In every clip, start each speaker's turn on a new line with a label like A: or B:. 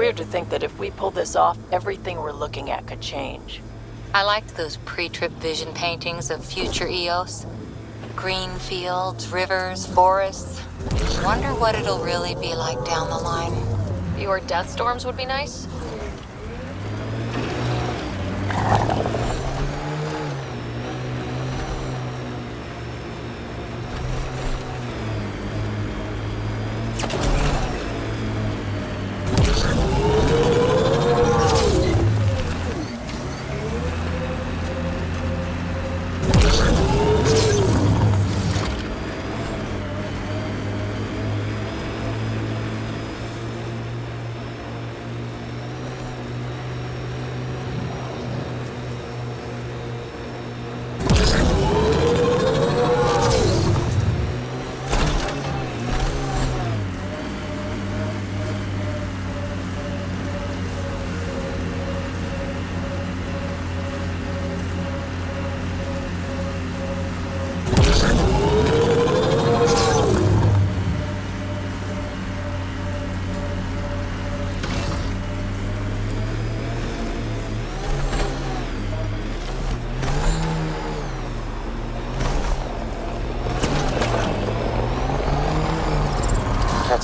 A: weird to think that if we pull this off, everything we're looking at could change.
B: I liked those pre-trip vision paintings of future Eos. Green fields, rivers, forests. Wonder what it'll really be like down the line.
C: Fewer death storms would be nice.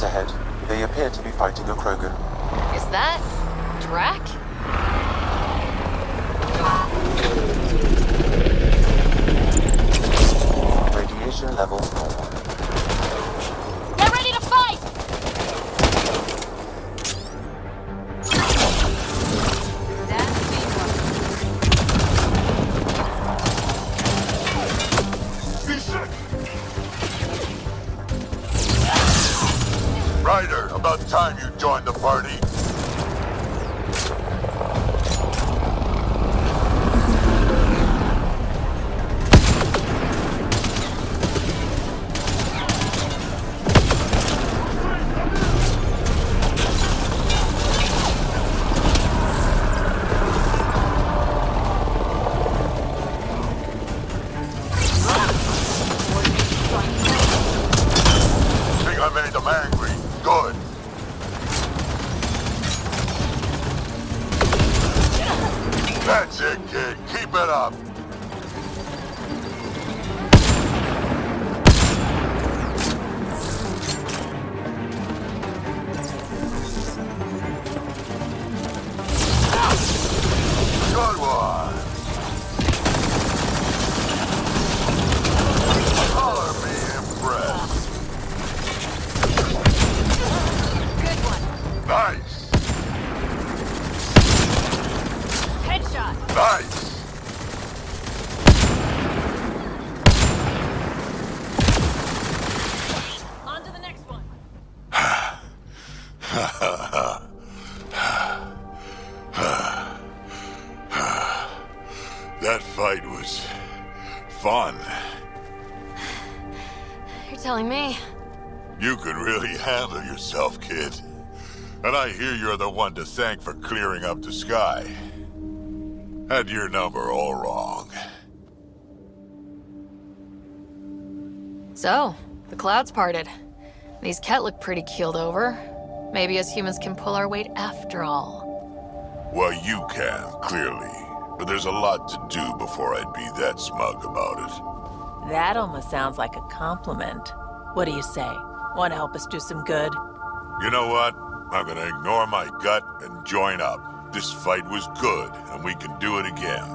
D: Ahead. They appear to be fighting a Krogan.
C: Is that... Drac?
D: Radiation level normal.
C: Get ready to fight!
E: Ryder, about time you joined the party. Think I made them angry. Good. That's it, kid. Keep it up. Good one. Color me impressed. Nice!
C: Headshot!
E: Nice!
C: On to the next one.
E: That fight was fun.
C: You're telling me?
E: You could really handle yourself, kid. And I hear you're the one to thank for clearing up the sky. Had your number all wrong.
C: So, the clouds parted. These Ket look pretty keeled over. Maybe us humans can pull our weight after all.
E: Well, you can, clearly. But there's a lot to do before I'd be that smug about it.
A: That almost sounds like a compliment. What do you say? Want to help us do some good?
E: You know what? I'm gonna ignore my gut and join up. This fight was good, and we can do it again.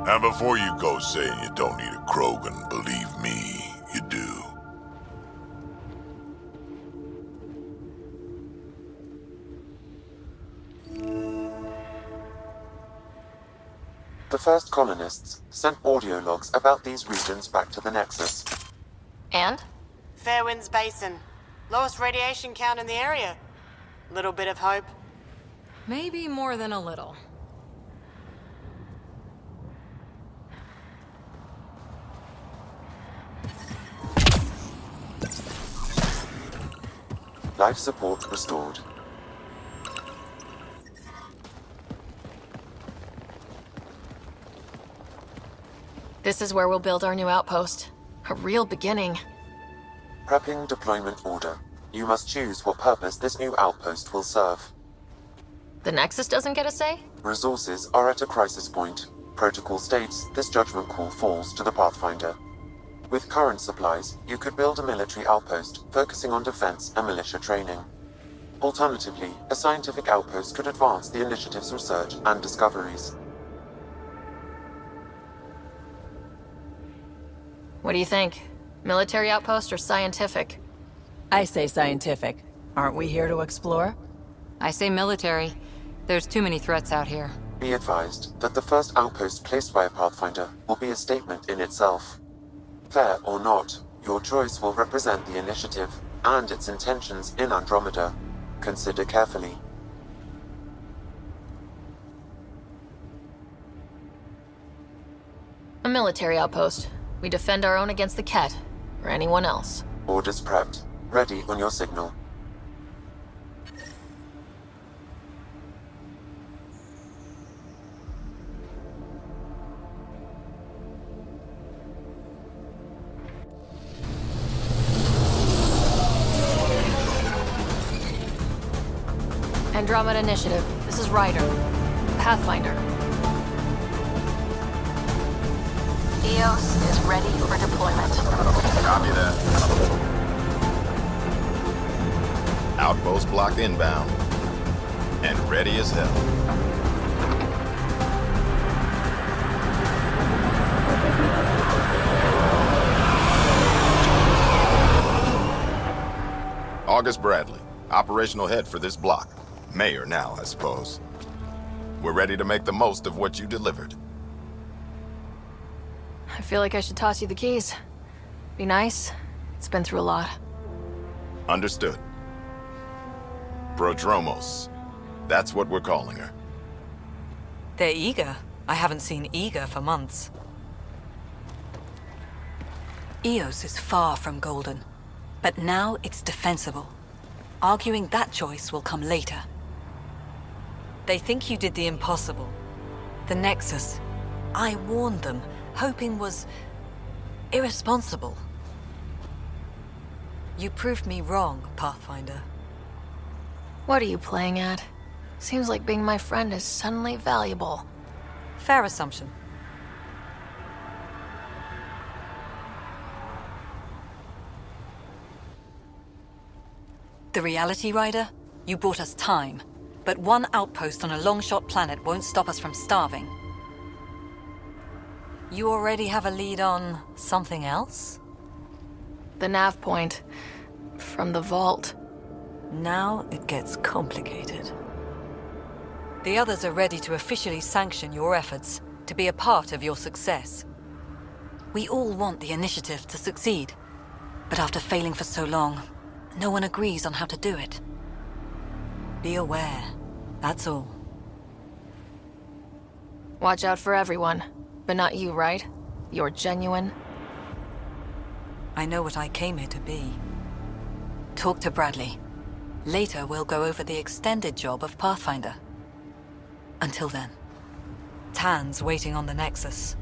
E: And before you go saying you don't need a Krogan, believe me, you do.
D: The first colonists sent audio logs about these regions back to the Nexus.
C: And?
F: Fairwinds Basin. Lowest radiation count in the area. Little bit of hope.
C: Maybe more than a little.
D: Life support restored.
C: This is where we'll build our new outpost. A real beginning.
D: Prepping deployment order. You must choose what purpose this new outpost will serve.
C: The Nexus doesn't get a say?
D: Resources are at a crisis point. Protocol states this judgment call falls to the Pathfinder. With current supplies, you could build a military outpost focusing on defense and militia training. Alternatively, a scientific outpost could advance the initiative's research and discoveries.
C: What do you think? Military outpost or scientific?
A: I say scientific. Aren't we here to explore?
B: I say military. There's too many threats out here.
D: Be advised that the first outpost placed by a Pathfinder will be a statement in itself. Fair or not, your choice will represent the initiative and its intentions in Andromeda. Consider carefully.
C: A military outpost. We defend our own against the Ket, or anyone else.
D: Orders prepped. Ready on your signal.
C: Andromeda Initiative. This is Ryder. Pathfinder. EOS is ready for deployment.
G: Copy that. Outpost blocked inbound. And ready as hell. August Bradley, operational head for this block. Mayor now, I suppose. We're ready to make the most of what you delivered.
C: I feel like I should toss you the keys. Be nice. It's been through a lot.
G: Understood. Prodromos. That's what we're calling her.
H: They're eager. I haven't seen eager for months. EOS is far from golden, but now it's defensible. Arguing that choice will come later. They think you did the impossible. The Nexus. I warned them, hoping was irresponsible. You proved me wrong, Pathfinder.
C: What are you playing at? Seems like being my friend is suddenly valuable.
H: Fair assumption. The reality, Ryder? You brought us time. But one outpost on a long-shot planet won't stop us from starving. You already have a lead on something else?
C: The nav point. From the vault.
H: Now it gets complicated. The others are ready to officially sanction your efforts, to be a part of your success. We all want the initiative to succeed, but after failing for so long, no one agrees on how to do it. Be aware, that's all.
C: Watch out for everyone. But not you, right? You're genuine.
H: I know what I came here to be. Talk to Bradley. Later, we'll go over the extended job of Pathfinder. Until then, Tan's waiting on the Nexus.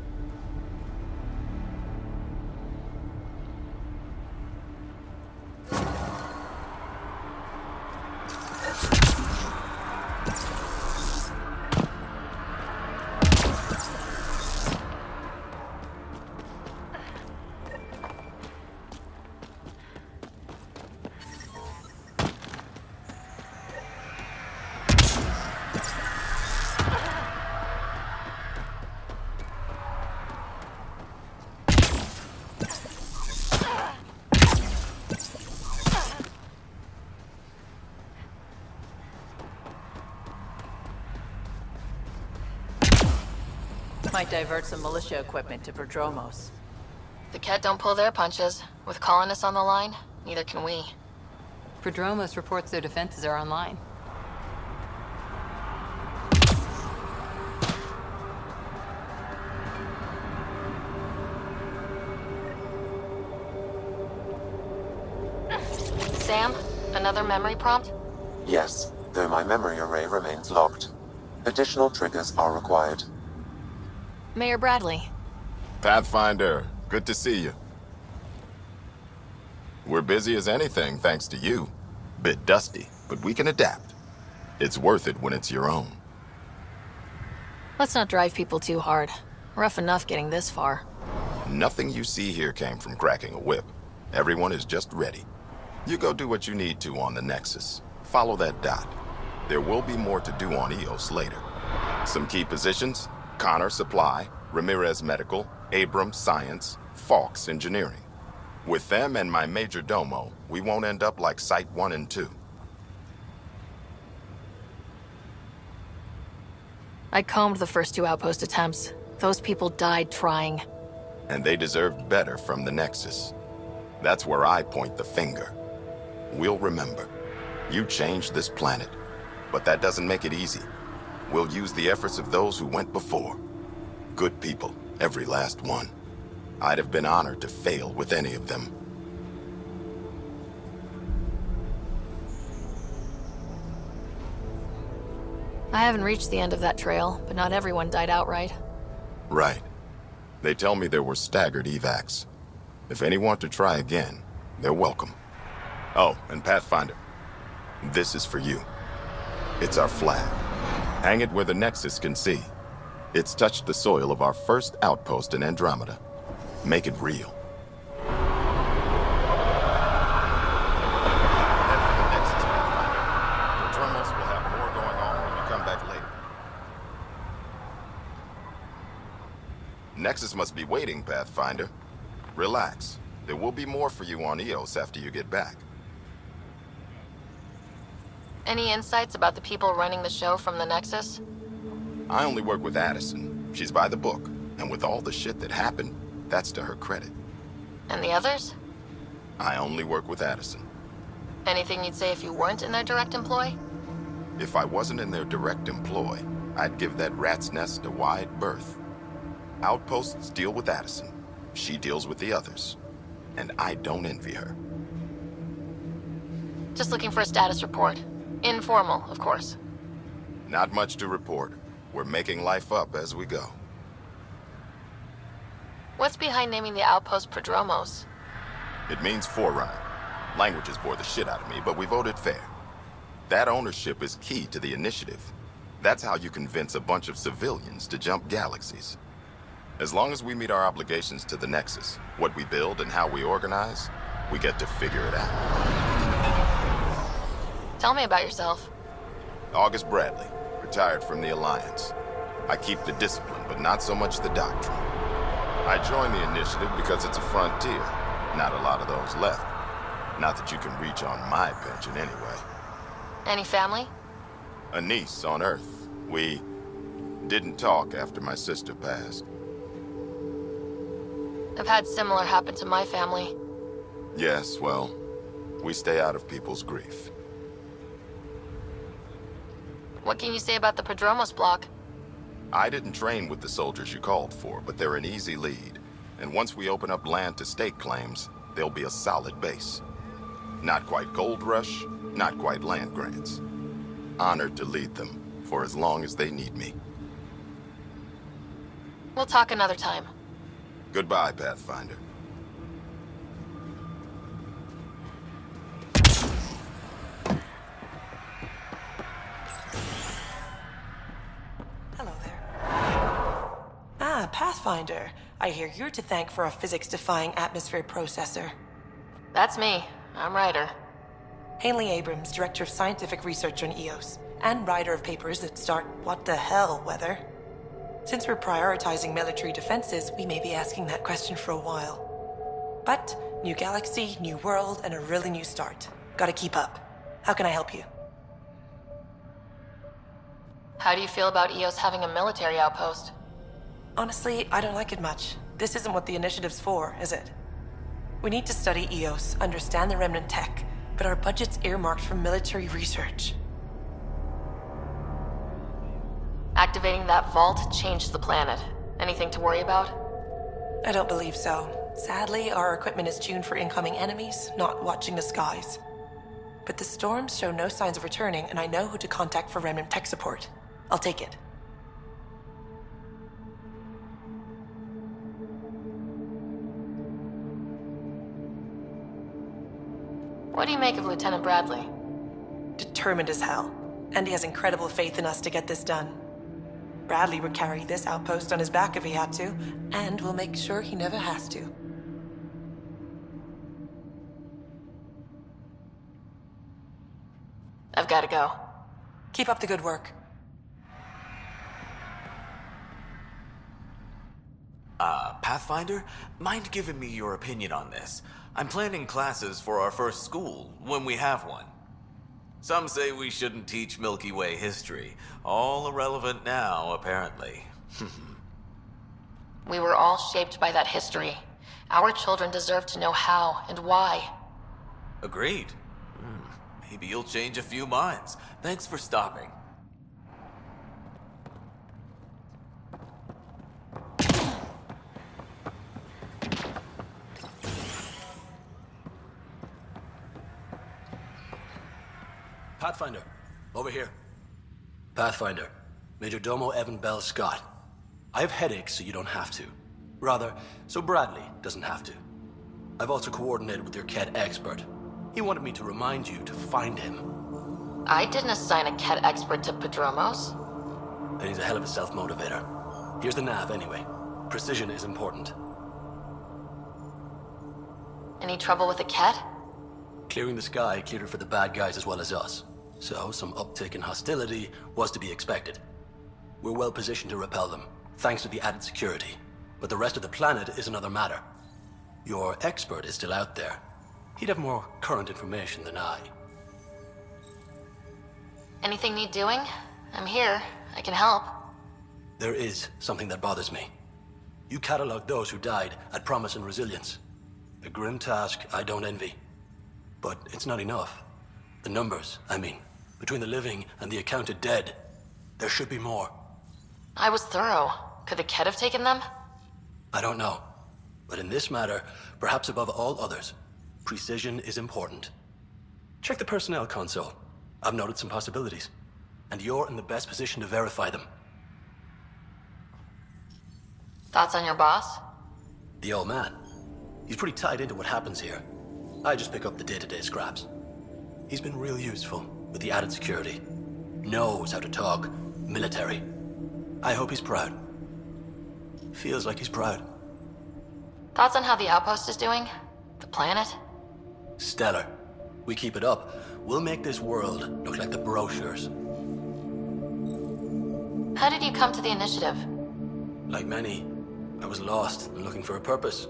A: Might divert some militia equipment to Prodromos.
C: The Ket don't pull their punches. With colonists on the line, neither can we.
B: Prodromos reports their defenses are online.
C: Sam, another memory prompt?
D: Yes, though my memory array remains locked. Additional triggers are required.
C: Mayor Bradley.
G: Pathfinder, good to see you. We're busy as anything, thanks to you. Bit dusty, but we can adapt. It's worth it when it's your own.
C: Let's not drive people too hard. Rough enough getting this far.
G: Nothing you see here came from cracking a whip. Everyone is just ready. You go do what you need to on the Nexus. Follow that dot. There will be more to do on EOS later. Some key positions: Connor Supply, Ramirez Medical, Abrams Science, Fawkes Engineering. With them and my major domo, we won't end up like Site 1 and 2.
C: I combed the first 2 outpost attempts. Those people died trying.
G: And they deserved better from the Nexus. That's where I point the finger. We'll remember. You changed this planet. But that doesn't make it easy. We'll use the efforts of those who went before. Good people, every last one. I'd have been honored to fail with any of them.
C: I haven't reached the end of that trail, but not everyone died outright.
G: Right. They tell me there were staggered evacs. If any want to try again, they're welcome. Oh, and Pathfinder, this is for you. It's our flag. Hang it where the Nexus can see. It's touched the soil of our first outpost in Andromeda. Make it real. Head for the Nexus, Pathfinder. The Dromos will have more going on when you come back later. Nexus must be waiting, Pathfinder. Relax. There will be more for you on EOS after you get back.
C: Any insights about the people running the show from the Nexus?
G: I only work with Addison. She's by the book. And with all the shit that happened, that's to her credit.
C: And the others?
G: I only work with Addison.
C: Anything you'd say if you weren't in their direct employ?
G: If I wasn't in their direct employ, I'd give that rat's nest a wide berth. Outposts deal with Addison. She deals with the others. And I don't envy her.
C: Just looking for a status report. Informal, of course.
G: Not much to report. We're making life up as we go.
C: What's behind naming the outpost Prodromos?
G: It means Forerunner. Languages bore the shit out of me, but we voted fair. That ownership is key to the initiative. That's how you convince a bunch of civilians to jump galaxies. As long as we meet our obligations to the Nexus, what we build and how we organize, we get to figure it out.
C: Tell me about yourself.
G: August Bradley, retired from the Alliance. I keep the discipline, but not so much the doctrine. I joined the initiative because it's a frontier. Not a lot of those left. Not that you can reach on my pension anyway.
C: Any family?
G: A niece on Earth. We didn't talk after my sister passed.
C: I've had similar happen to my family.
G: Yes, well, we stay out of people's grief.
C: What can you say about the Prodromos block?
G: I didn't train with the soldiers you called for, but they're an easy lead. And once we open up land to state claims, they'll be a solid base. Not quite gold rush, not quite land grants. Honored to lead them for as long as they need me.
C: We'll talk another time.
G: Goodbye, Pathfinder.
I: Hello there. Ah, Pathfinder. I hear you're to thank for a physics-defying atmosphere processor.
C: That's me. I'm Ryder.
I: Haley Abrams, Director of Scientific Research on EOS, and writer of papers that start what the hell weather. Since we're prioritizing military defenses, we may be asking that question for a while. But, new galaxy, new world, and a really new start. Gotta keep up. How can I help you?
C: How do you feel about EOS having a military outpost?
I: Honestly, I don't like it much. This isn't what the initiative's for, is it? We need to study EOS, understand the remnant tech, but our budget's earmarked for military research.
C: Activating that vault changed the planet. Anything to worry about?
I: I don't believe so. Sadly, our equipment is tuned for incoming enemies, not watching the skies. But the storms show no signs of returning, and I know who to contact for remnant tech support. I'll take it.
C: What do you make of Lieutenant Bradley?
I: Determined as hell. And he has incredible faith in us to get this done. Bradley would carry this outpost on his back if he had to, and we'll make sure he never has to.
C: I've got to go.
I: Keep up the good work.
J: Pathfinder? Mind giving me your opinion on this? I'm planning classes for our first school, when we have one. Some say we shouldn't teach Milky Way history. All irrelevant now, apparently.
C: We were all shaped by that history. Our children deserve to know how and why.
J: Agreed. Maybe you'll change a few minds. Thanks for stopping.
K: Pathfinder, over here. Pathfinder, Major Domo Evan Bell Scott. I have headaches so you don't have to. Rather, so Bradley doesn't have to. I've also coordinated with your Ket expert. He wanted me to remind you to find him.
C: I didn't assign a Ket expert to Padromos.
K: And he's a hell of a self-motivator. Here's the nav anyway. Precision is important.
C: Any trouble with the Ket?
K: Clearing the sky cleared it for the bad guys as well as us. So, some uptick in hostility was to be expected. We're well positioned to repel them, thanks to the added security. But the rest of the planet is another matter. Your expert is still out there. He'd have more current information than I.
C: Anything need doing? I'm here. I can help.
K: There is something that bothers me. You cataloged those who died at Promise and Resilience. A grim task I don't envy. But it's not enough. The numbers, I mean, between the living and the accounted dead, there should be more.
C: I was thorough. Could the Ket have taken them?
K: I don't know. But in this matter, perhaps above all others, precision is important. Check the personnel console. I've noted some possibilities. And you're in the best position to verify them.
C: Thoughts on your boss?
K: The old man. He's pretty tied into what happens here. I just pick up the day-to-day scraps. He's been real useful with the added security. Knows how to talk military. I hope he's proud. Feels like he's proud.
C: Thoughts on how the outpost is doing? The planet?
K: Stellar. We keep it up, we'll make this world look like the brochures.
C: How did you come to the initiative?
K: Like many, I was lost and looking for a purpose.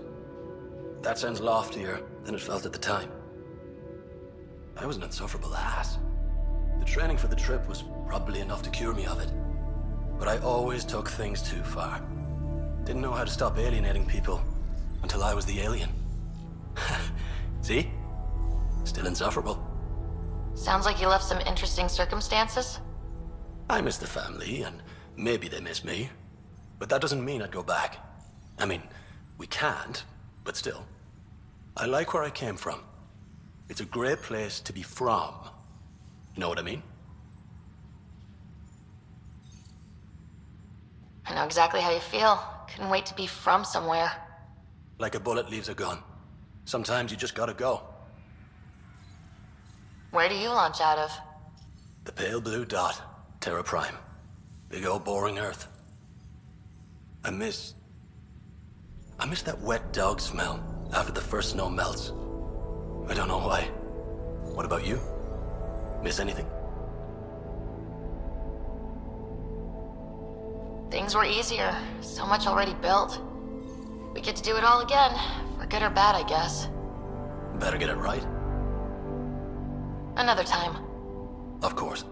K: That sounds loftier than it felt at the time. I was an insufferable ass. The training for the trip was probably enough to cure me of it. But I always took things too far. Didn't know how to stop alienating people until I was the alien. See? Still insufferable.
C: Sounds like you left some interesting circumstances.
K: I miss the family, and maybe they miss me. But that doesn't mean I'd go back. I mean, we can't, but still. I like where I came from. It's a great place to be from. You know what I mean?
C: I know exactly how you feel. Couldn't wait to be from somewhere.
K: Like a bullet leaves a gun. Sometimes you just gotta go.
C: Where do you launch out of?
K: The pale blue dot, Terra Prime. Big old boring Earth. I miss that wet dog smell after the first snow melts. I don't know why. What about you? Miss anything?
C: Things were easier. So much already built. We get to do it all again. For good or bad, I guess.
K: Better get it right.
C: Another time.
K: Of course.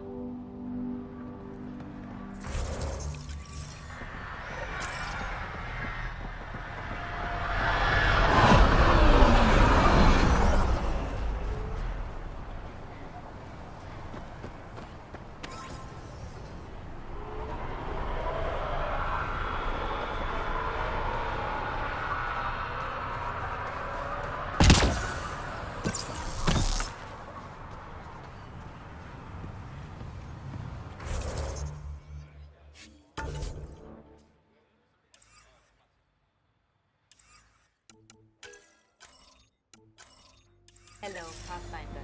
B: Hello, Pathfinder.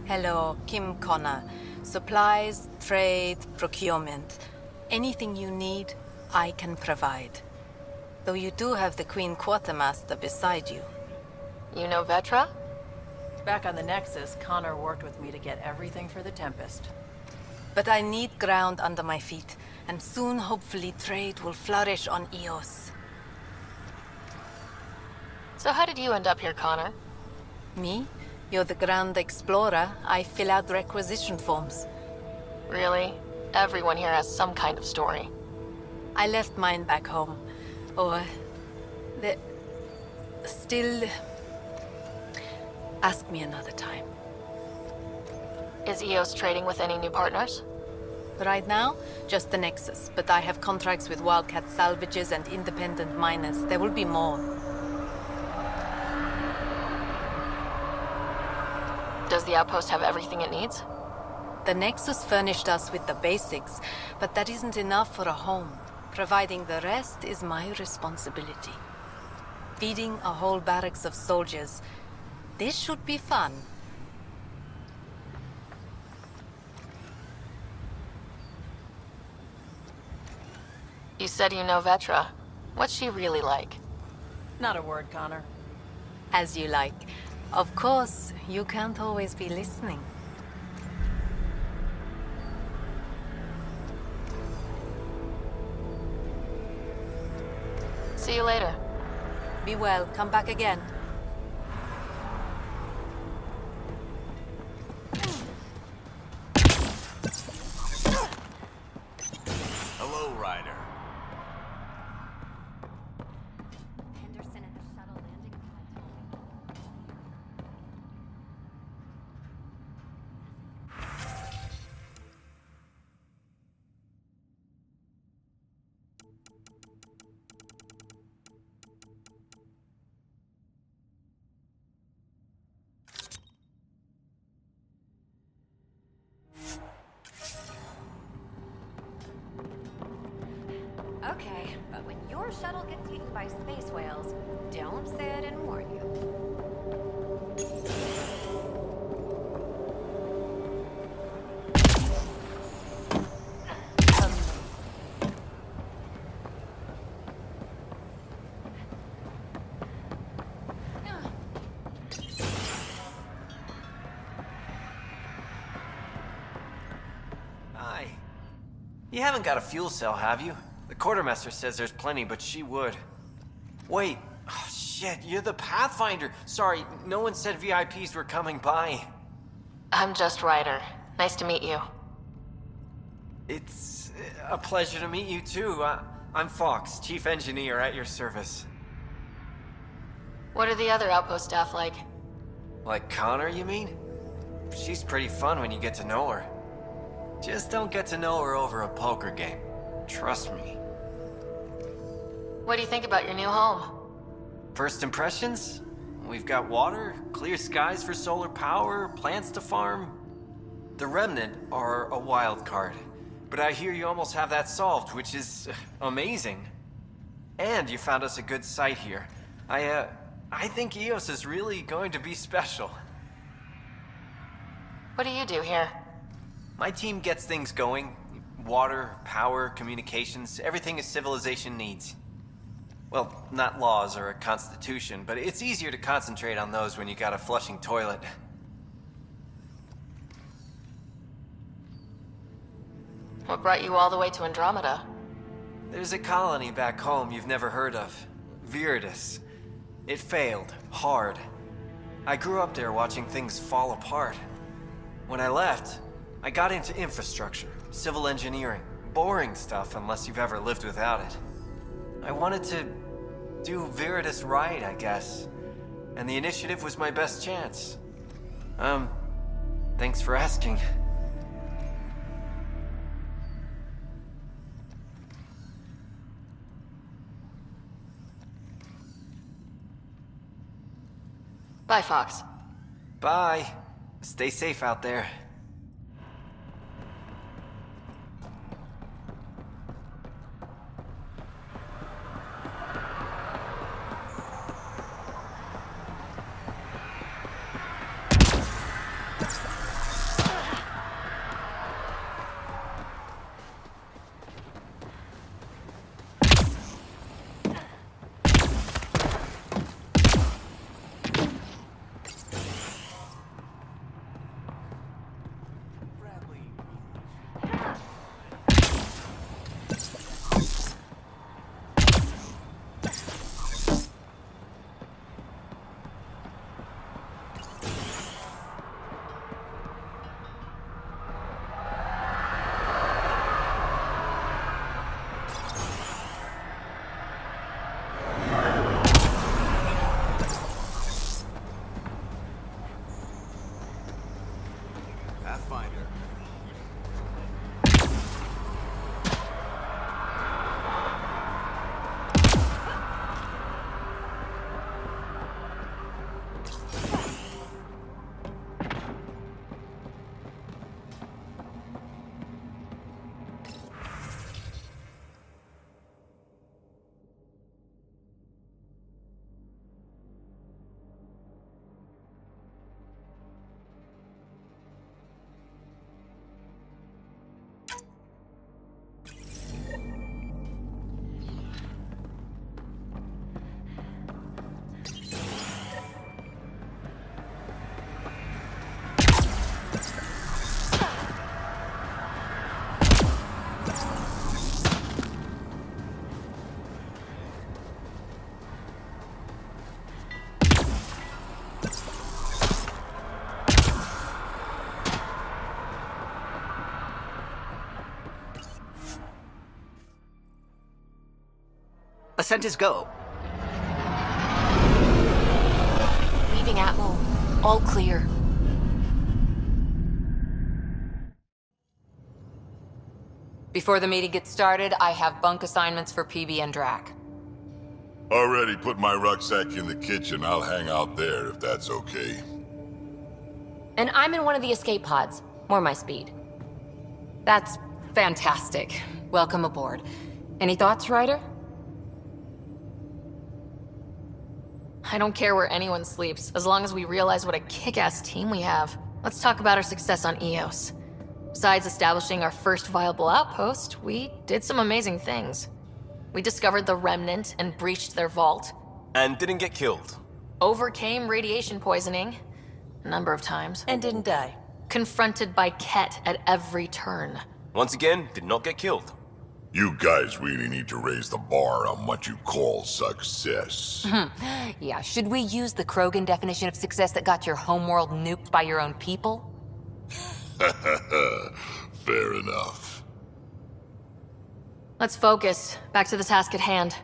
B: Hello, Kim Connor. Supplies, trade, procurement. Anything you need, I can provide. Though you do have the Queen Quartermaster beside you.
C: You know Vetra?
A: Back on the Nexus, Connor worked with me to get everything for the Tempest.
B: But I need ground under my feet, and soon, hopefully, trade will flourish on Eos.
C: So how did you end up here, Connor?
B: Me? You're the Grand Explorer. I fill out requisition forms.
C: Really? Everyone here has some kind of story.
B: I left mine back home. Or... the... still... Ask me another time.
C: Is EOS trading with any new partners?
B: Right now, just the Nexus, but I have contracts with Wildcat salvages and independent miners. There will be more.
C: Does the outpost have everything it needs?
B: The Nexus furnished us with the basics, but that isn't enough for a home. Providing the rest is my responsibility. Feeding a whole barracks of soldiers. This should be fun.
C: You said you know Vetra. What's she really like?
A: Not a word, Connor.
B: As you like. Of course, you can't always be listening.
C: See you later.
B: Be well. Come back again.
J: Hello, Ryder.
C: Henderson at the shuttle landing pad told me.
L: Okay, but when your shuttle gets eaten by space whales, don't say I didn't warn you.
M: Hi. You haven't got a fuel cell, have you? The quartermaster says there's plenty, but she would. Wait. Oh, shit, you're the Pathfinder. Sorry, no one said VIPs were coming by.
C: I'm just Ryder. Nice to meet you.
M: It's a pleasure to meet you, too. I'm Fox, chief engineer at your service.
C: What are the other outpost staff like?
M: Like Connor, you mean? She's pretty fun when you get to know her. Just don't get to know her over a poker game. Trust me.
C: What do you think about your new home?
M: First impressions? We've got water, clear skies for solar power, plants to farm. The Remnant are a wild card, but I hear you almost have that solved, which is amazing. And you found us a good site here. I think EOS is really going to be special.
C: What do you do here?
M: My team gets things going. Water, power, communications, everything a civilization needs. Well, not laws or a constitution, but it's easier to concentrate on those when you got a flushing toilet.
C: What brought you all the way to Andromeda?
M: There's a colony back home you've never heard of. Viridis. It failed. Hard. I grew up there watching things fall apart. When I left, I got into infrastructure, civil engineering. Boring stuff unless you've ever lived without it. I wanted to do Viridis right, I guess. And the initiative was my best chance. Thanks for asking.
C: Bye, Fox.
M: Bye. Stay safe out there.
N: Ascent is go.
C: Leaving Atmo. All clear.
O: Before the meeting gets started, I have bunk assignments for PB and Drac.
E: Already put my rucksack in the kitchen. I'll hang out there if that's okay.
O: And I'm in one of the escape pods. More my speed. That's fantastic. Welcome aboard. Any thoughts, Ryder?
C: I don't care where anyone sleeps, as long as we realize what a kick-ass team we have. Let's talk about our success on Eos. Besides establishing our first viable outpost, we did some amazing things. We discovered the Remnant and breached their vault.
P: And didn't get killed.
C: Overcame radiation poisoning a number of times.
A: And didn't die.
C: Confronted by Ket at every turn.
P: Once again, did not get killed.
E: You guys really need to raise the bar on what you call success.
O: Yeah, should we use the Krogan definition of success that got your homeworld nuked by your own people?
E: Fair enough.
C: Let's focus. Back to the task at hand.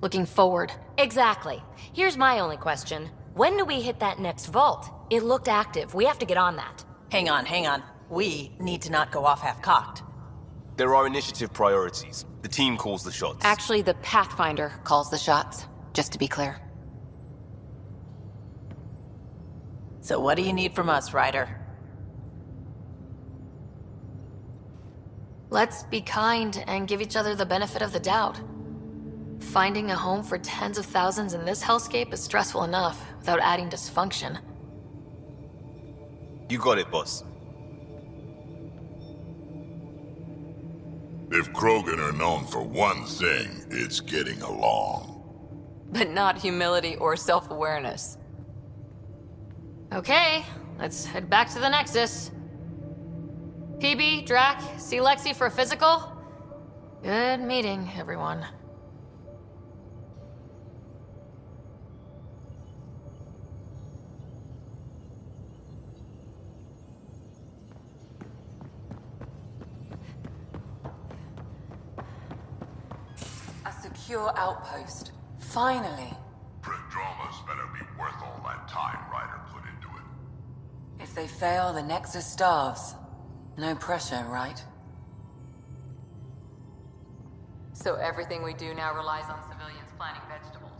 C: Looking forward.
Q: Exactly. Here's my only question. When do we hit that next vault? It looked active. We have to get on that.
A: Hang on. We need to not go off half-cocked.
P: There are initiative priorities. The team calls the shots.
O: Actually, the Pathfinder calls the shots, just to be clear.
A: So what do you need from us, Ryder?
C: Let's be kind and give each other the benefit of the doubt. Finding a home for tens of thousands in this hellscape is stressful enough, without adding dysfunction.
P: You got it, boss.
E: If Krogan are known for one thing, it's getting along.
O: But not humility or self-awareness.
C: Okay, let's head back to the Nexus. PB, Drac, see Lexi for a physical? Good meeting, everyone.
O: A secure outpost. Finally.
E: Prodromus better be worth all that time Ryder put into it.
O: If they fail, the Nexus starves. No pressure, right? So everything we do now relies on civilians planting vegetables.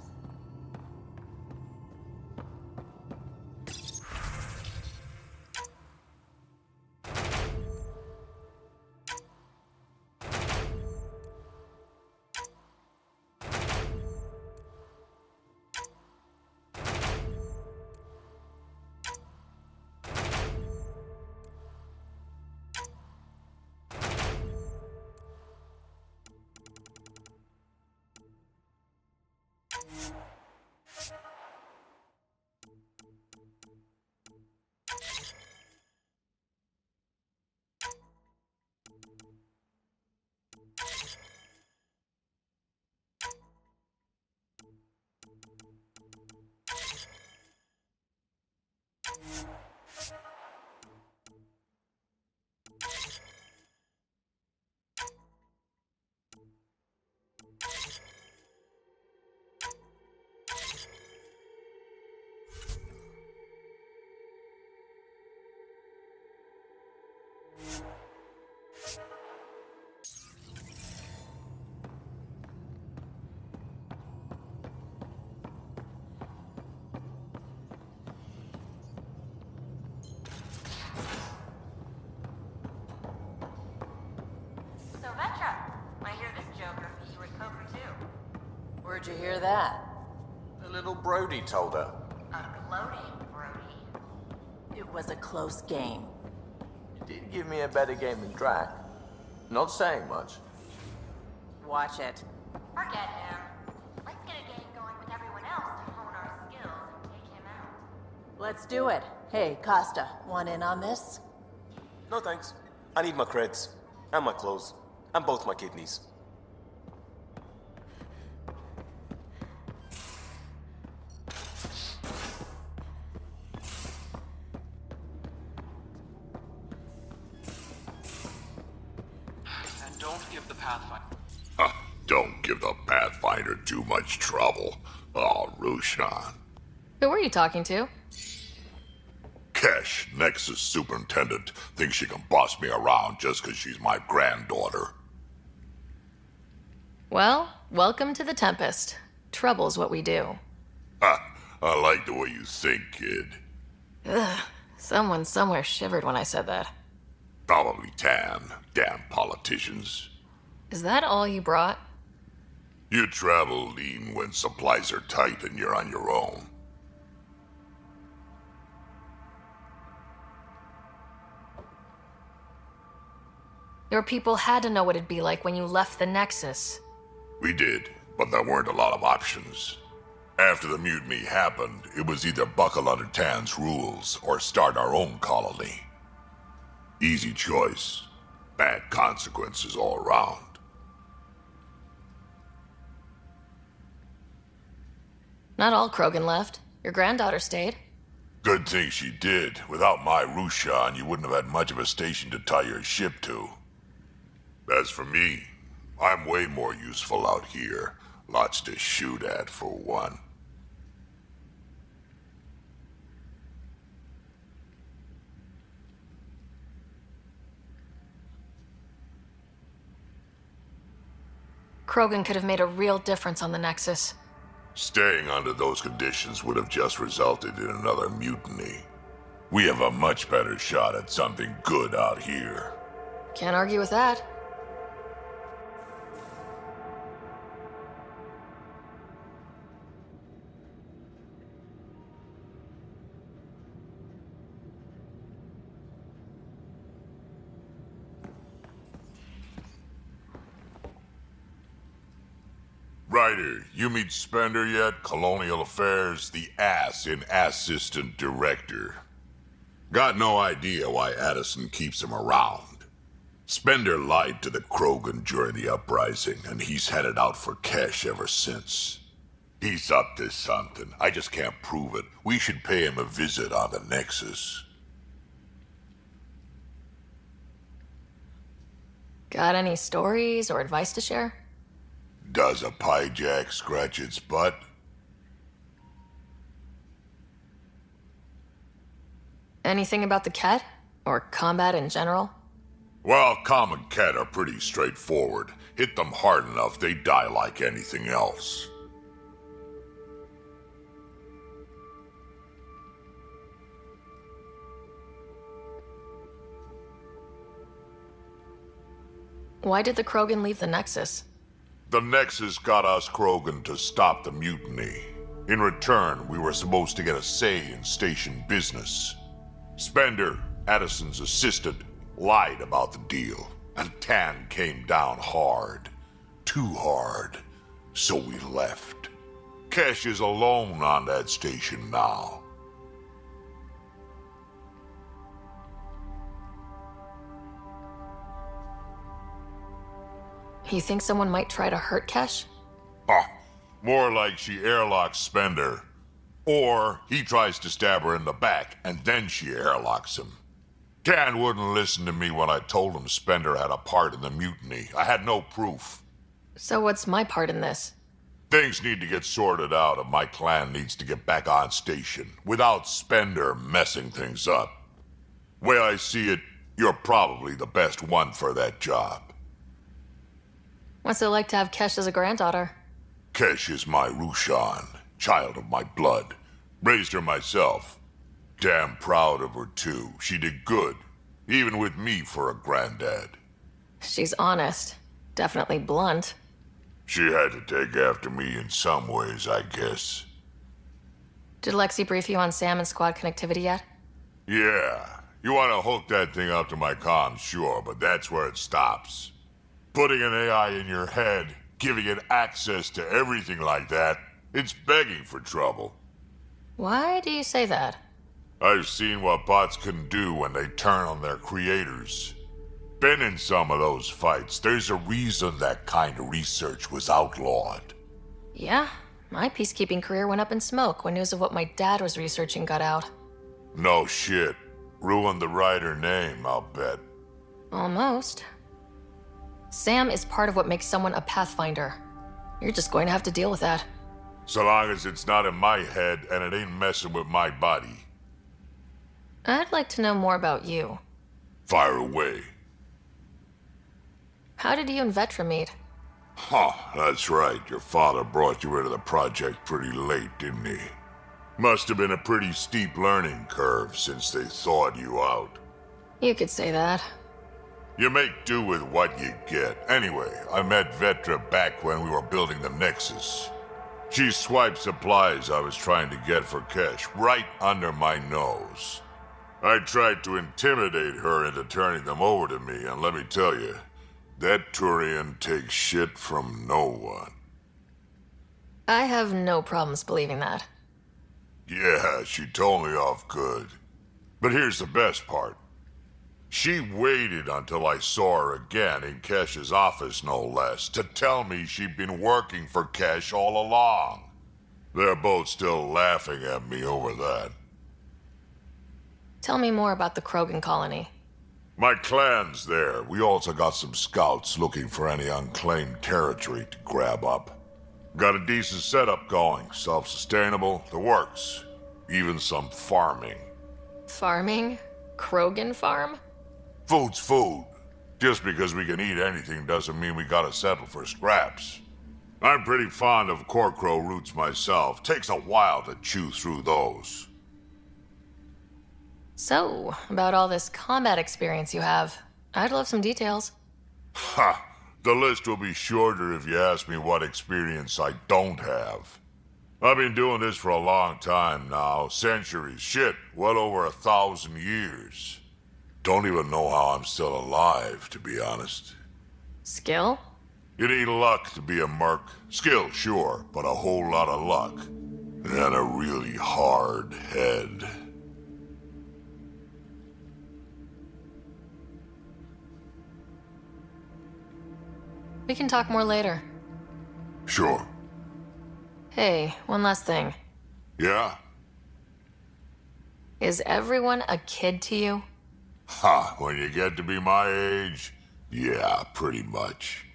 A: that?
J: The little Brody told her.
A: It was a close game.
R: You did give me a better game than Drac. Not saying much.
A: Watch it.
L: Forget him. Let's get a game going with everyone else to hone our skills and take him out.
A: Let's do it. Hey, Costa, want in on this?
P: No thanks. I need my creds. And my clothes. And both my kidneys.
M: And don't give the pathfinder.
E: Don't give the Pathfinder too much trouble. Oh, Rushan.
C: Who were you talking to?
E: Kesh, Nexus Superintendent, thinks she can boss me around just because she's my granddaughter.
C: Well, welcome to the Tempest. Trouble's what we do.
E: Ha! I like the way you think, kid.
C: Ugh. Someone somewhere shivered when I said that.
E: Probably Tan. Damn politicians.
C: Is that all you brought?
E: You travel lean when supplies are tight and you're on your own.
C: Your people had to know what it'd be like when you left the Nexus.
E: We did, but there weren't a lot of options. After the mutiny happened, it was either buckle under Tan's rules or start our own colony. Easy choice. Bad consequences all around.
C: Not all Krogan left. Your granddaughter stayed.
E: Good thing she did. Without my Rushan, you wouldn't have had much of a station to tie your ship to. As for me, I'm way more useful out here. Lots to shoot at, for one.
C: Krogan could have made a real difference on the Nexus.
E: Staying under those conditions would have just resulted in another mutiny. We have a much better shot at something good out here.
C: Can't argue with that.
E: Ryder, you meet Spender yet? Colonial Affairs, the ass in Assistant Director. Got no idea why Addison keeps him around. Spender lied to the Krogan during the uprising, and he's headed out for Kesh ever since. He's up to something. I just can't prove it. We should pay him a visit on the Nexus.
C: Got any stories or advice to share?
E: Does a pyjak scratch its butt?
C: Anything about the Ket? Or combat in general?
E: Well, common Ket are pretty straightforward. Hit them hard enough, they die like anything else.
C: Why did the Krogan leave the Nexus?
E: The Nexus got us Krogan to stop the mutiny. In return, we were supposed to get a say in station business. Spender, Addison's assistant, lied about the deal, and Tan came down hard. Too hard. So we left. Kesh is alone on that station now.
C: You think someone might try to hurt Kesh?
E: More like she airlocks Spender. Or he tries to stab her in the back, and then she airlocks him. Tan wouldn't listen to me when I told him Spender had a part in the mutiny. I had no proof.
C: So what's my part in this?
E: Things need to get sorted out, and my clan needs to get back on station, without Spender messing things up. Way I see it, you're probably the best one for that job.
C: What's it like to have Kesh as a granddaughter?
E: Kesh is my Rushan, child of my blood. Raised her myself. Damn proud of her, too. She did good, even with me for a granddad.
C: She's honest. Definitely blunt.
E: She had to take after me in some ways, I guess.
C: Did Lexi brief you on Sam and squad connectivity yet?
E: Yeah. You want to hook that thing up to my comms, sure, but that's where it stops. Putting an AI in your head, giving it access to everything like that, it's begging for trouble.
C: Why do you say that?
E: I've seen what bots can do when they turn on their creators. Been in some of those fights. There's a reason that kind of research was outlawed.
C: Yeah, my peacekeeping career went up in smoke when news of what my dad was researching got out.
E: No shit. Ruined the writer name, I'll bet.
C: Almost. Sam is part of what makes someone a pathfinder. You're just going to have to deal with that.
E: So long as it's not in my head and it ain't messing with my body.
C: I'd like to know more about you.
E: Fire away.
C: How did you and Vetra meet?
E: Huh, that's right. Your father brought you into the project pretty late, didn't he? Must have been a pretty steep learning curve since they thawed you out.
C: You could say that.
E: You make do with what you get. Anyway, I met Vetra back when we were building the Nexus. She swiped supplies I was trying to get for Kesh right under my nose. I tried to intimidate her into turning them over to me, and let me tell you, that Turian takes shit from no one.
C: I have no problems believing that.
E: Yeah, she told me off good. But here's the best part. She waited until I saw her again in Kesh's office, no less, to tell me she'd been working for Kesh all along. They're both still laughing at me over that.
C: Tell me more about the Krogan colony.
E: My clan's there. We also got some scouts looking for any unclaimed territory to grab up. Got a decent setup going, self-sustainable, the works. Even some farming.
C: Farming? Krogan farm?
E: Food's food. Just because we can eat anything doesn't mean we gotta settle for scraps. I'm pretty fond of Corcrow roots myself. Takes a while to chew through those.
C: So, about all this combat experience you have, I'd love some details.
E: Ha! The list will be shorter if you ask me what experience I don't have. I've been doing this for a long time now, centuries, shit, well over 1,000 years. Don't even know how I'm still alive, to be honest.
C: Skill?
E: You need luck to be a merc. Skill, sure, but a whole lot of luck. And a really hard head.
C: We can talk more later.
E: Sure.
C: Hey, one last thing.
E: Yeah?
C: Is everyone a kid to you?
E: Ha, when you get to be my age, yeah, pretty much.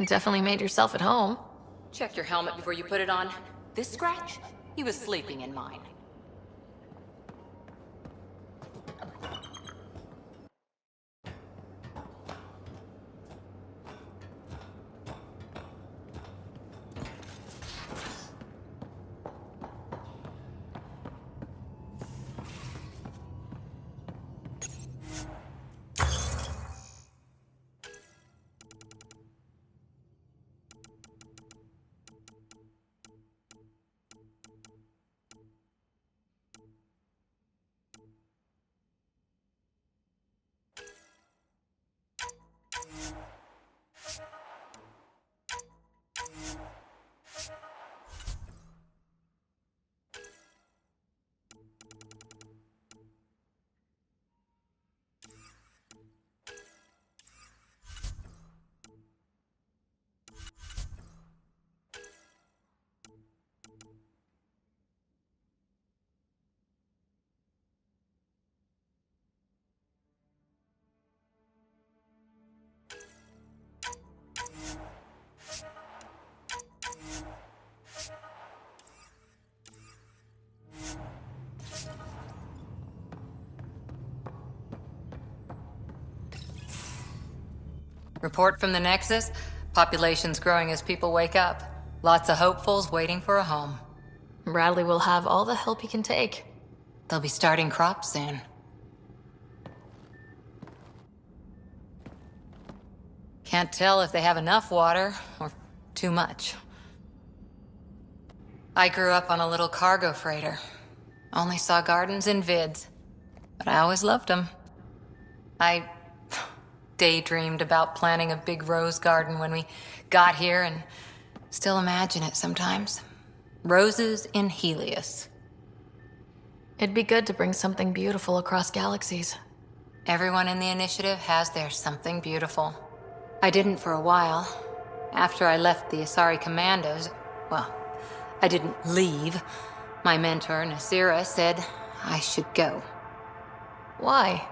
C: Definitely made yourself at home.
O: Check your helmet before you put it on. This scratch? He was sleeping in mine.
S: Report from the Nexus. Population's growing as people wake up. Lots of hopefuls waiting for a home.
C: Bradley will have all the help he can take.
S: They'll be starting crops soon. Can't tell if they have enough water or too much. I grew up on a little cargo freighter. Only saw gardens in vids, but I always loved them. I daydreamed about planting a big rose garden when we got here and still imagine it sometimes. Roses in Helios.
C: It'd be good to bring something beautiful across galaxies.
S: Everyone in the initiative has their something beautiful. I didn't for a while. After I left the Asari Commandos, well, I didn't leave. My mentor, Nasira, said I should go.
C: Why?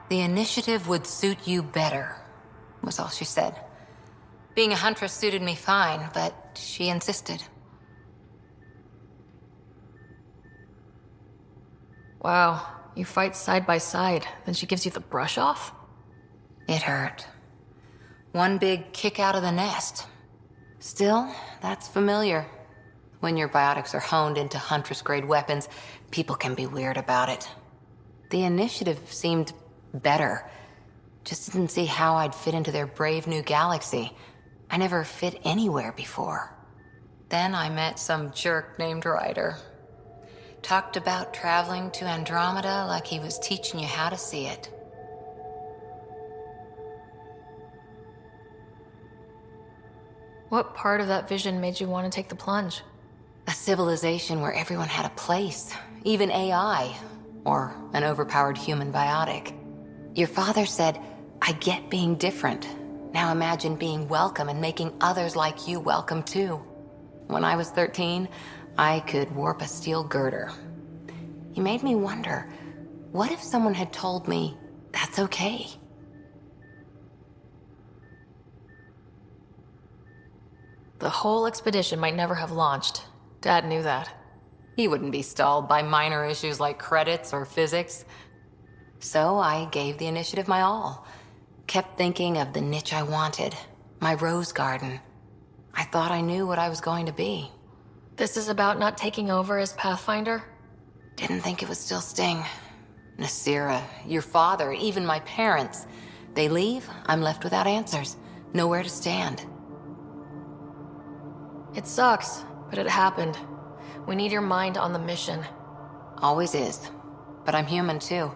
S: The initiative would suit you better, was all she said. Being a huntress suited me fine, but she insisted.
C: Wow, you fight side by side, then she gives you the brush off?
S: It hurt. One big kick out of the nest. Still, that's familiar. When your biotics are honed into Huntress-grade weapons, people can be weird about it. The initiative seemed better. Just didn't see how I'd fit into their brave new galaxy. I never fit anywhere before. Then I met some jerk named Ryder. Talked about traveling to Andromeda like he was teaching you how to see it.
C: What part of that vision made you want to take the plunge?
S: A civilization where everyone had a place, even AI, or an overpowered human biotic. Your father said, I get being different. Now imagine being welcome and making others like you welcome too. When I was 13, I could warp a steel girder. He made me wonder, what if someone had told me that's okay?
C: The whole expedition might never have launched. Dad knew that.
S: He wouldn't be stalled by minor issues like credits or physics. So I gave the initiative my all. Kept thinking of the niche I wanted, my rose garden. I thought I knew what I was going to be.
C: This is about not taking over as Pathfinder?
S: Didn't think it would still sting. Nasira, your father, even my parents. They leave, I'm left without answers. Nowhere to stand.
C: It sucks, but it happened. We need your mind on the mission.
S: Always is. But I'm human too.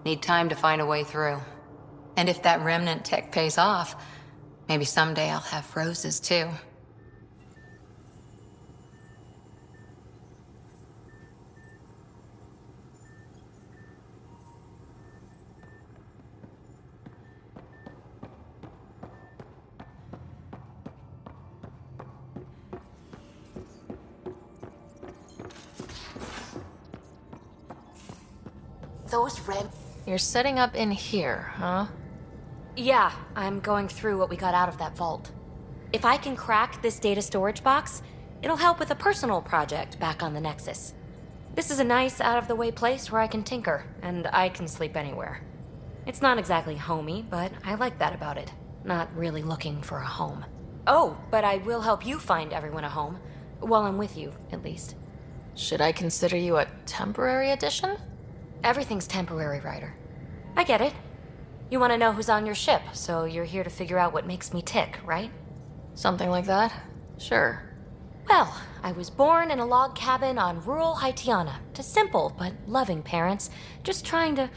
S: Need time to find a way through. And if that remnant tech pays off, maybe someday I'll have roses too.
Q: Those red...
C: You're setting up in here, huh?
Q: Yeah, I'm going through what we got out of that vault. If I can crack this data storage box, it'll help with a personal project back on the Nexus. This is a nice, out-of-the-way place where I can tinker, and I can sleep anywhere. It's not exactly homey, but I like that about it. Not really looking for a home. Oh, but I will help you find everyone a home. While I'm with you, at least.
C: Should I consider you a temporary addition?
Q: Everything's temporary, Ryder. I get it. You want to know who's on your ship, so you're here to figure out what makes me tick, right?
C: Something like that? Sure.
Q: Well, I was born in a log cabin on rural Haitiana to simple but loving parents, just trying to...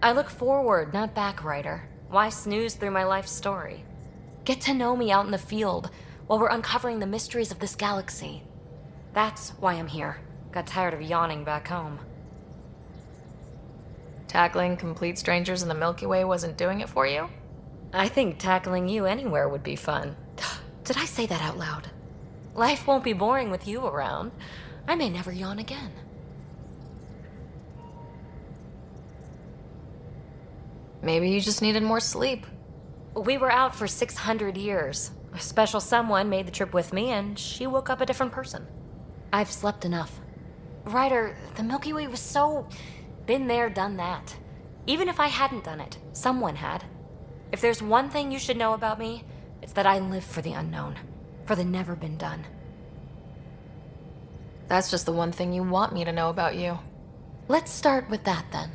Q: I look forward, not back, Ryder. Why snooze through my life story? Get to know me out in the field while we're uncovering the mysteries of this galaxy. That's why I'm here. Got tired of yawning back home.
C: Tackling complete strangers in the Milky Way wasn't doing it for you?
Q: I think tackling you anywhere would be fun. Did I say that out loud? Life won't be boring with you around. I may never yawn again.
C: Maybe you just needed more sleep.
Q: We were out for 600 years. A special someone made the trip with me, and she woke up a different person. I've slept enough. Ryder, the Milky Way was so... been there, done that. Even if I hadn't done it, someone had. If there's one thing you should know about me, it's that I live for the unknown, for the never been done.
C: That's just the one thing you want me to know about you.
Q: Let's start with that then.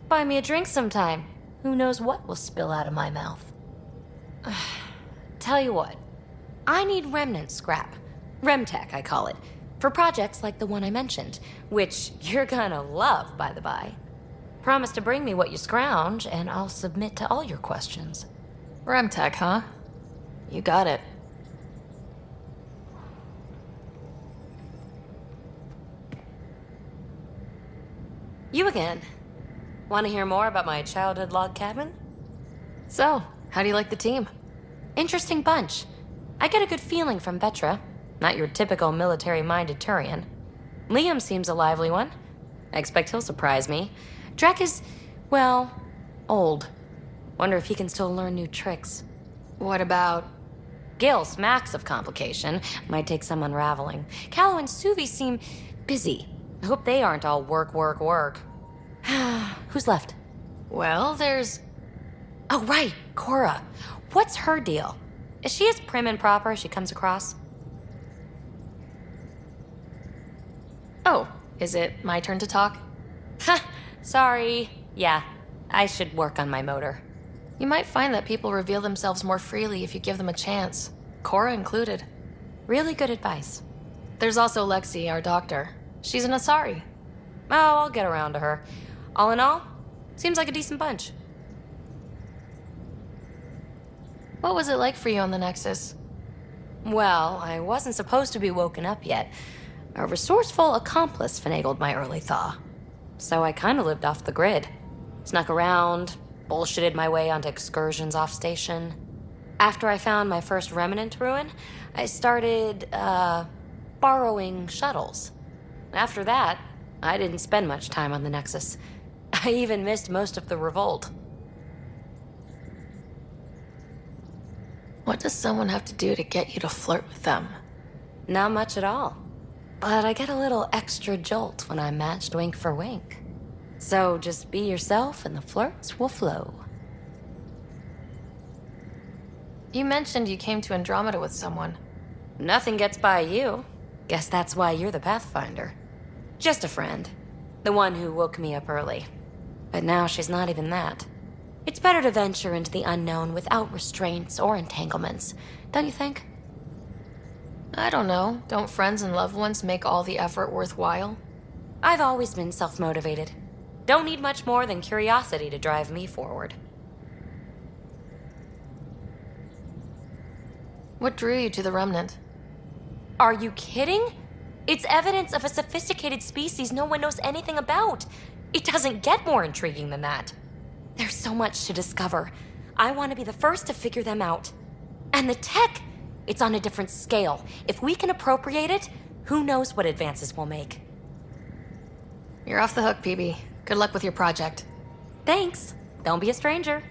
Q: Buy me a drink sometime. Who knows what will spill out of my mouth. Tell you what, I need remnant scrap. Remtech, I call it. For projects like the one I mentioned, which you're gonna love, by the by. Promise to bring me what you scrounge, and I'll submit to all your questions.
C: Remtech, huh? You got it.
Q: You again. Want to hear more about my childhood log cabin?
C: So, how do you like the team?
Q: Interesting bunch. I get a good feeling from Vetra. Not your typical military-minded Turian. Liam seems a lively one. I expect he'll surprise me. Drek is, well, old. Wonder if he can still learn new tricks.
C: What about...
Q: Gil smacks of complication. Might take some unraveling. Callow and Suvi seem busy. I hope they aren't all work, work, work. Who's left?
C: Well, there's...
Q: Oh, right, Cora. What's her deal? Is she as prim and proper as she comes across?
C: Oh, is it my turn to talk?
Q: Ha! Sorry. Yeah, I should work on my motor.
C: You might find that people reveal themselves more freely if you give them a chance. Cora included.
Q: Really good advice.
C: There's also Lexi, our doctor. She's an Asari.
Q: Oh, I'll get around to her. All in all, seems like a decent bunch.
C: What was it like for you on the Nexus?
Q: Well, I wasn't supposed to be woken up yet. A resourceful accomplice finagled my early thaw. So I kind of lived off the grid. Snuck around, bullshitted my way onto excursions off station. After I found my first remnant ruin, I started, borrowing shuttles. After that, I didn't spend much time on the Nexus. I even missed most of the revolt.
C: What does someone have to do to get you to flirt with them?
Q: Not much at all. But I get a little extra jolt when I'm matched wink for wink. So just be yourself and the flirts will flow.
C: You mentioned you came to Andromeda with someone.
Q: Nothing gets by you. Guess that's why you're the pathfinder. Just a friend. The one who woke me up early. But now she's not even that. It's better to venture into the unknown without restraints or entanglements, don't you think?
C: I don't know. Don't friends and loved ones make all the effort worthwhile?
Q: I've always been self-motivated. Don't need much more than curiosity to drive me forward.
C: What drew you to the Remnant?
Q: Are you kidding? It's evidence of a sophisticated species no one knows anything about. It doesn't get more intriguing than that. There's so much to discover. I want to be the first to figure them out. And the tech, it's on a different scale. If we can appropriate it, who knows what advances we'll make.
C: You're off the hook, PB. Good luck with your project.
Q: Thanks. Don't be a stranger.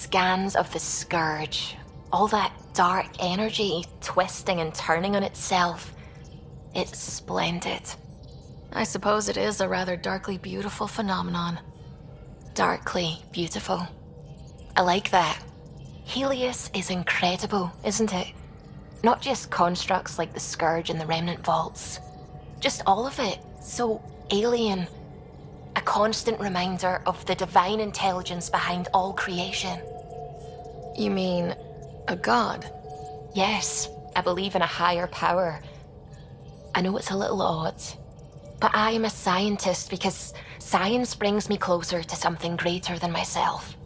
O: scans of the Scourge, all that dark energy twisting and turning on itself, it's splendid.
C: I suppose it is a rather darkly beautiful phenomenon.
O: Darkly beautiful. I like that. Helios is incredible, isn't it? Not just constructs like the Scourge and the Remnant Vaults. Just all of it. So alien. A constant reminder of the divine intelligence behind all creation.
C: You mean a god?
O: Yes, I believe in a higher power. I know it's a little odd, but I am a scientist because science brings me closer to something greater than myself.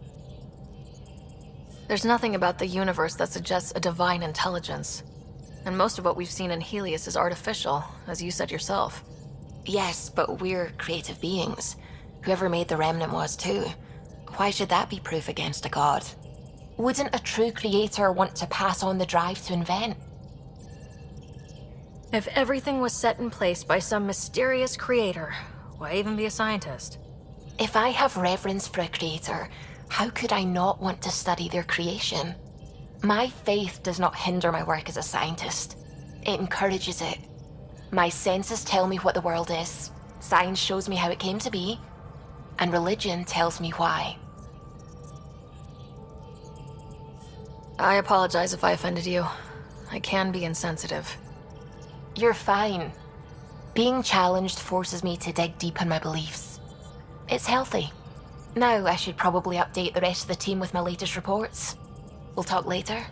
C: There's nothing about the universe that suggests a divine intelligence. And most of what we've seen in Helios is artificial, as you said yourself.
O: Yes, but we're creative beings. Whoever made the Remnant was too. Why should that be proof against a god? Wouldn't a true creator want to pass on the drive to invent?
C: If everything was set in place by some mysterious creator, why even be a scientist?
O: If I have reverence for a creator, how could I not want to study their creation? My faith does not hinder my work as a scientist. It encourages it. My senses tell me what the world is. Science shows me how it came to be. And religion tells me why.
C: I apologize if I offended you. I can be insensitive.
O: You're fine. Being challenged forces me to dig deep in my beliefs. It's healthy. Now I should probably update the rest of the team with my latest reports. We'll talk later.